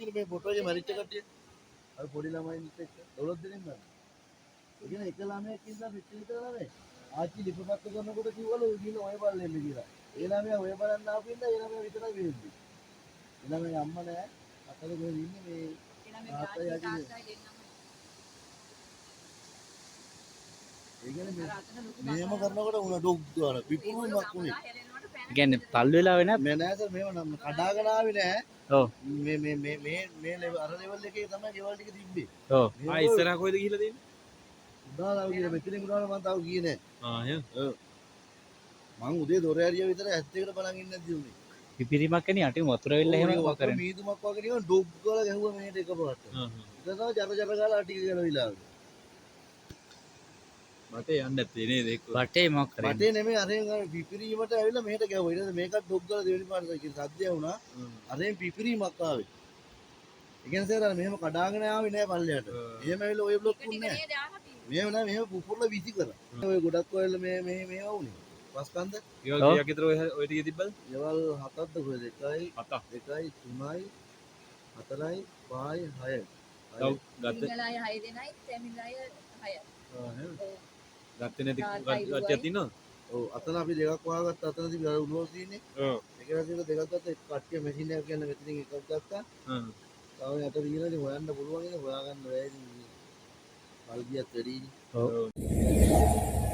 කියන මේ ෆොටෝ එකේ මැරිච්ච කට්ටිය. අර පොඩි ළමයින්ට එක්ක 12 දෙනෙක් නෑ. ඒ කියන්නේ එක ළමයෙක් ඉඳලා පිටින් විතර නෙමෙයි. ආච්චි ලිපපත්ත කරනකොට කිව්වලු ගිහින් ඔය බලන්න කියලා. ඒ ළමයා ඔය බලන්න ආපු ඉඳලා ඒ ළමයා විතරයි වෙන්නේ. ඒ ළමයා අම්මා නෑ. අතල කොහෙද ඉන්නේ මේ තාත්තයි ආච්චි. ඒ කියන්නේ මෙහෙම කරනකොට උන ඩොග් ගාන පිපුරුමක් උනේ. කියන්නේ තල් වෙලා වෙන මේ නෑ සර් මේව නම් කඩාගෙන ආවේ නෑ. ඔව් මේ ලෙවල් අර ලෙවල් එකේ තමයි ගෙවල් ටික තිබ්බේ. ඔව් ඉස්සරහ කොහෙද ගිහිල්ලා තියෙන්නේ? උදාලා ගියේ මෙතනින් උඩාට මම තාම ගියේ නෑ. එහෙනම් ඔව්. මං උදේ දොර ඇරියා විතර ඇස් දෙකට බලන් ඉන්නේ නැද්ද උනේ. පිපිරීමක් කියන්නේ යටින් වතුර වෙල්ල එහෙම වතුර කරන්නේ. මීදුමක් වගේ නිකන් ඩොග් ගාලා ගැහුවා මෙහෙට එකපාරට. ඒක තමයි ජර ගාලා ටික ගැලවිලා ආවේ. මට යන්න නැත්තේ නේද ඒක. වටේ මොකක් කරන්නේ? මටේ නෙමෙයි අරෙන් අර පිපිරීමට ඇවිල්ලා මෙහෙට ගැහුවා. ඊට පස්සේ මේකත් ඩොග් ගාලා දෙවෙනි පාරට සද්දය වුණා. අරෙන් පිපිරීමක් ආවේ. ඒ කියන්නේ සර් අර මෙහෙම කඩාගෙන ආවේ නෑ පල්ලයට. එහෙම ඇවිල්ලා ඔය බ්ලොක් උන්නේ නෑ. මෙහෙම නෑ මෙහෙම පුපුරලා විසි කරා. ඔය ගොඩක් ඔයල මේ වුනේ. පස්කන්ද ඊවල කීයක් විතර ඔය ටික තිබ්බද? ගෙවල් 7ක්ද කොහෙද 1යි 7ක් 2යි 3යි 4යි 5යි 6යි ගත්ත සිංහල අය 6 දෙනයි තමිල් අය 6යි. ගත්තේ නැති කට්ටියක් තියෙනවද? ඔව් අතන අපි දෙකක් වහගත්තා අතන තිබි අර උණුවස් තියෙන්නේ ඔව් ඒක නැතිව දෙකක් ගත්තා එක් කට්ටිය මැෂින් එකක් ගන්න මෙතනින් එකක් ගත්තා තව යට දිනදී හොයන්න පුළුවන් ඉතින් හොයාගන්න බැහැ ඉතින් කල්ගියත් වැඩිනේ ඔව්